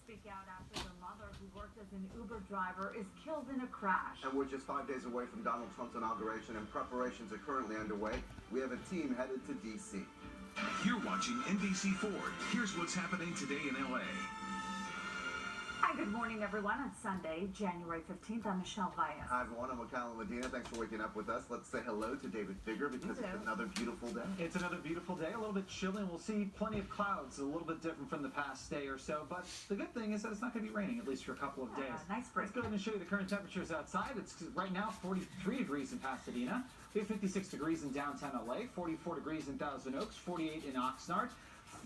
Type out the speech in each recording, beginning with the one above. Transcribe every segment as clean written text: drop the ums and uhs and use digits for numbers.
speak out after their mother, who worked as an Uber driver, is killed in a crash. And we're just 5 days away from Donald Trump's inauguration, and preparations are currently underway. We have a team headed to D.C. You're watching NBC4. Here's what's happening today in L.A. Hi, good morning, everyone. It's Sunday, January 15th. I'm Michelle Valles. Hi, everyone. I'm Ocala Medina. Thanks for waking up with us. Let's say hello to David Figger because it's another beautiful day. It's another beautiful day, a little bit chilly, and we'll see plenty of clouds, a little bit different from the past day or so. But the good thing is that it's not going to be raining, at least for a couple of days. Nice break. Let's go ahead and show you the current temperatures outside. It's right now 43 degrees in Pasadena. We have 56 degrees in downtown LA, 44 degrees in Thousand Oaks, 48 in Oxnard,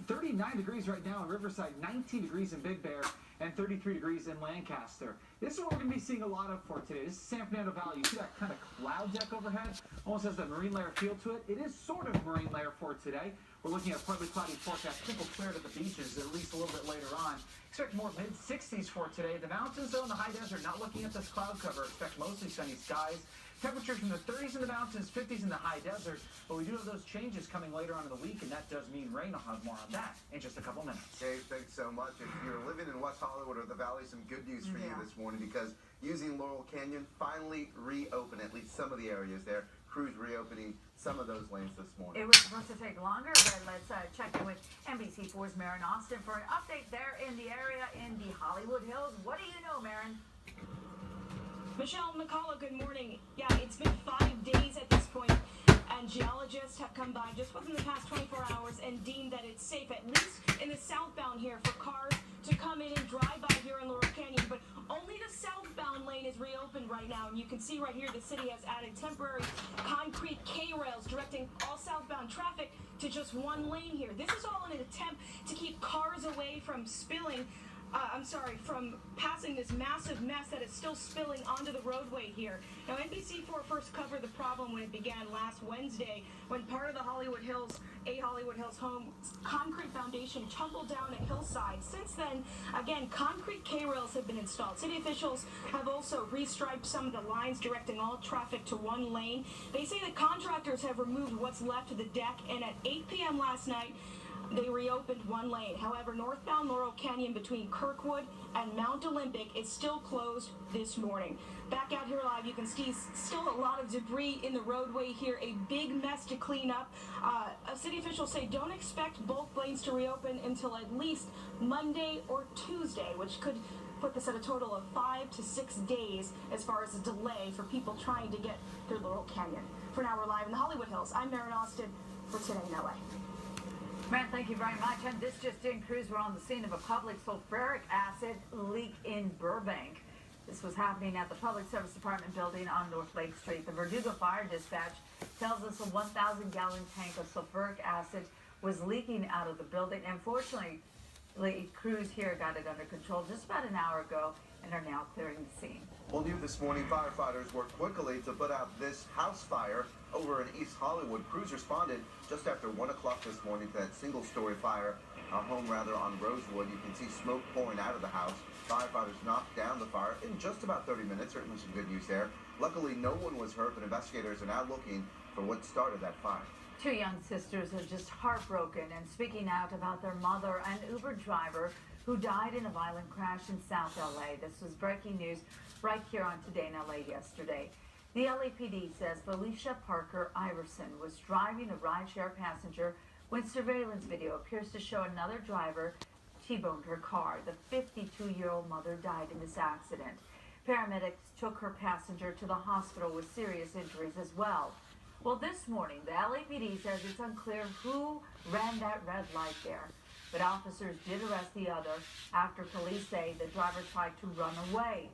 39 degrees right now in Riverside, 19 degrees in Big Bear, and 33 degrees in Lancaster. This is what we're going to be seeing a lot of for today. This is San Fernando Valley. You see that kind of cloud deck overhead? Almost has that marine layer feel to it. It is sort of marine layer for today. We're looking at partly cloudy forecast. Triple cleared at the beaches, at least a little bit later on. Expect more mid-60s for today. The mountains, though, in the high desert, not looking at this cloud cover. Expect mostly sunny skies. Temperatures from the 30s in the mountains, 50s in the high desert. But we do have those changes coming later on in the week, and that does mean rain. I'll have more on that in just a couple minutes. Dave, thanks so much. If you're living in West Hollywood or the Valley, some good news for you this morning because using Laurel Canyon finally reopened at least some of the areas there. Crews reopening some of those lanes this morning. It was supposed to take longer, but let's check in with NBC4's Marin Austin for an update there in the area in the Hollywood Hills. What do you know, Marin? Michelle McCullough, good morning. Yeah, it's been 5 days at this point, and geologists have come by just within the past 24 hours and deemed that it's safe, at least in the southbound here, for cars to come in and drive by here in Laurel Canyon. But only the southbound lane is reopened right now, and you can see right here the city has added temporary concrete K-rails directing all southbound traffic to just one lane here. This is all in an attempt to keep cars away from from passing this massive mess that is still spilling onto the roadway here. Now, NBC4 first covered the problem when it began last Wednesday, when part of the Hollywood Hills home concrete foundation tumbled down a hillside. Since then, again, concrete K-rails have been installed. City officials have also restriped some of the lines directing all traffic to one lane. They say that contractors have removed what's left of the deck, and at 8 p.m. last night, they reopened one lane. However, northbound Laurel Canyon between Kirkwood and Mount Olympic is still closed this morning. Back out here live, you can see still a lot of debris in the roadway here, a big mess to clean up. City officials say don't expect both lanes to reopen until at least Monday or Tuesday, which could put this at a total of 5 to 6 days as far as a delay for people trying to get through Laurel Canyon. For now, we're live in the Hollywood Hills. I'm Marin Austin for Today in LA. Matt, thank you very much. And this just in, crews were on the scene of a public sulfuric acid leak in Burbank. This was happening at the Public Service Department building on North Lake Street. The Verdugo Fire Dispatch tells us a 1,000-gallon tank of sulfuric acid was leaking out of the building. And fortunately, crews here got it under control just about an hour ago and are now clearing the scene. Well, new this morning, firefighters worked quickly to put out this house fire over in East Hollywood. Crews responded just after 1 o'clock this morning to that single-story fire, on Rosewood. You can see smoke pouring out of the house. Firefighters knocked down the fire in just about 30 minutes. Certainly some good news there. Luckily, no one was hurt, but investigators are now looking for what started that fire. Two young sisters are just heartbroken and speaking out about their mother, an Uber driver who died in a violent crash in South LA. This was breaking news right here on Today in LA yesterday. The LAPD says Felicia Parker Iverson was driving a rideshare passenger when surveillance video appears to show another driver T-boned her car. The 52-year-old mother died in this accident. Paramedics took her passenger to the hospital with serious injuries as well. Well, this morning, the LAPD says it's unclear who ran that red light there. But officers did arrest the other after police say the driver tried to run away.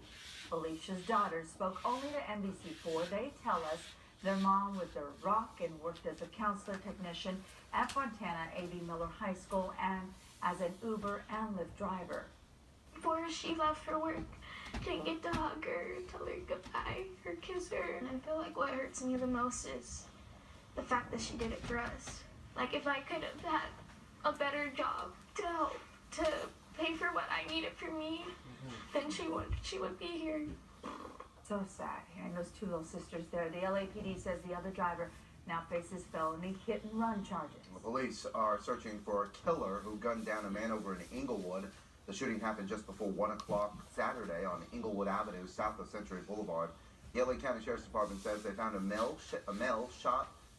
Felicia's daughter spoke only to NBC4. They tell us their mom was a rock and worked as a counselor technician at Fontana A.B. Miller High School and as an Uber and Lyft driver. Before she left for work, didn't get to hug her, tell her goodbye, or kiss her. And I feel like what hurts me the most is the fact that she did it for us. Like, if I could have had a better job to help, to pay for what I needed for me, then she would be here. So sad. Hearing those two little sisters there. The LAPD says the other driver now faces felony hit-and-run charges. The police are searching for a killer who gunned down a man over in Inglewood. The shooting happened just before 1 o'clock Saturday on Inglewood Avenue, south of Century Boulevard. The LA County Sheriff's Department says they found a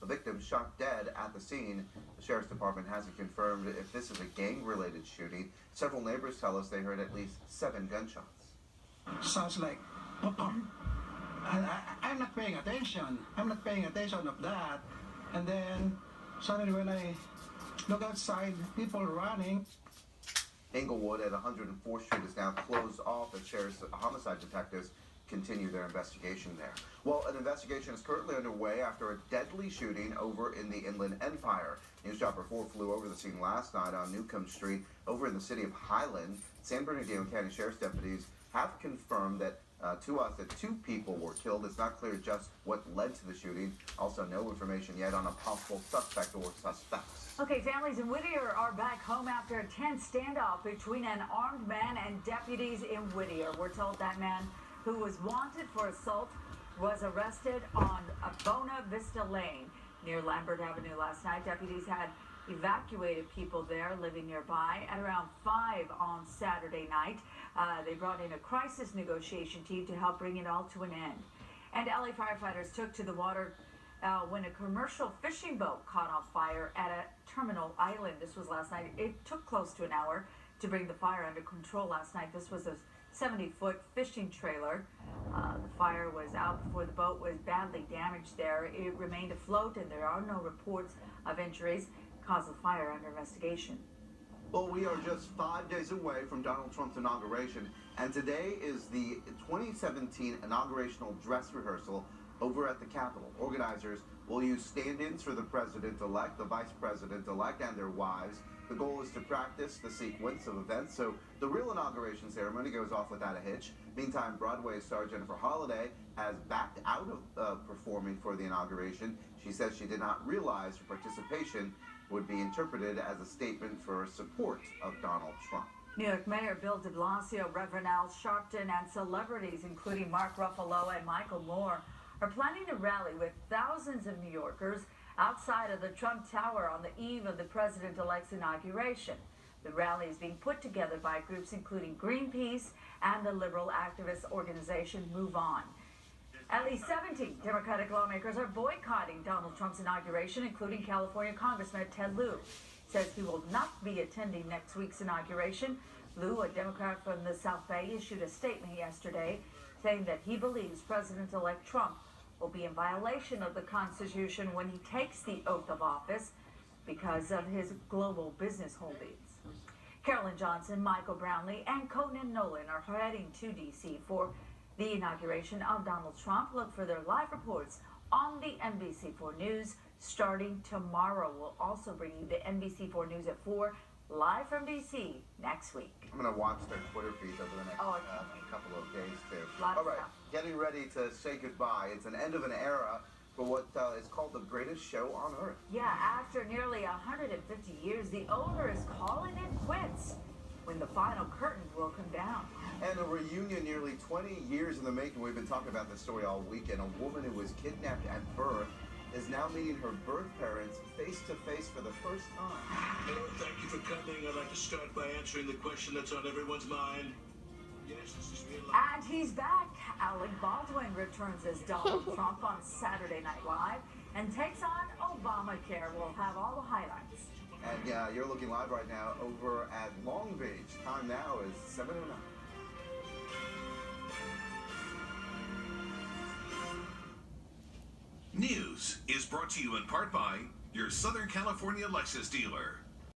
victim shot dead at the scene. The Sheriff's Department hasn't confirmed if this is a gang-related shooting. Several neighbors tell us they heard at least 7 gunshots. Sounds like pop-pum. I'm not paying attention. I'm not paying attention of that. And then suddenly when I look outside, people running. Inglewood at 104th Street is now closed off as sheriff's homicide detectives continue their investigation there. Well, an investigation is currently underway after a deadly shooting over in the Inland Empire. Newsdropper 4 flew over the scene last night on Newcomb Street over in the city of Highland. San Bernardino County Sheriff's deputies have confirmed that to us that 2 people were killed. It's not clear just what led to the shooting. Also, no information yet on a possible suspect or suspects. Okay, families in Whittier are back home after a tense standoff between an armed man and deputies in Whittier. We're told that man, who was wanted for assault, was arrested on Bona Vista Lane near Lambert Avenue last night. Deputies had evacuated people there living nearby at around 5 on Saturday night. They brought in a crisis negotiation team to help bring it all to an end. And LA firefighters took to the water when a commercial fishing boat caught on fire at a terminal island. This was last night. It took close to an hour to bring the fire under control last night. This was a 70-foot fishing trailer. The fire was out before the boat was badly damaged there. It remained afloat and there are no reports of injuries. Cause of fire under investigation. Well, we are just 5 days away from Donald Trump's inauguration, and today is the 2017 inaugurational dress rehearsal over at the Capitol. Organizers will use stand-ins for the president-elect, the vice president-elect, and their wives. The goal is to practice the sequence of events, so the real inauguration ceremony goes off without a hitch. Meantime, Broadway star Jennifer Holliday has backed out of performing for the inauguration. She says she did not realize her participation would be interpreted as a statement for support of Donald Trump. New York Mayor Bill de Blasio, Reverend Al Sharpton, and celebrities including Mark Ruffalo and Michael Moore are planning a rally with thousands of New Yorkers outside of the Trump Tower on the eve of the president-elect's inauguration. The rally is being put together by groups including Greenpeace and the liberal activist organization Move On. At least 17 Democratic lawmakers are boycotting Donald Trump's inauguration, including California Congressman Ted Lieu. Says he will not be attending next week's inauguration. Lieu, a Democrat from the South Bay, issued a statement yesterday saying that he believes President-elect Trump will be in violation of the Constitution when he takes the oath of office because of his global business holdings. Carolyn Johnson, Michael Brownlee, and Conan Nolan are heading to D.C. for the inauguration of Donald Trump. Look for their live reports on the NBC4 News starting tomorrow. We'll also bring you the NBC4 News at 4 live from D.C. next week. I'm going to watch their Twitter feeds over the next couple of days, too. Lots All right, of stuff. getting ready to say goodbye. It's an end of an era for what is called the greatest show on earth. Yeah, after nearly 150 years, the owner is calling it quits when the final curtain will come down. And a reunion nearly 20 years in the making. We've been talking about this story all weekend. A woman who was kidnapped at birth is now meeting her birth parents face to face for the first time. Hello, thank you for coming. I'd like to start by answering the question that's on everyone's mind. Yes, this is real life. And he's back. Alec Baldwin returns as Donald Trump on Saturday Night Live and takes on Obamacare. We'll have all the highlights. And you're looking live right now over at Long Beach. Time now is 7:09. News is brought to you in part by your Southern California Lexus dealer.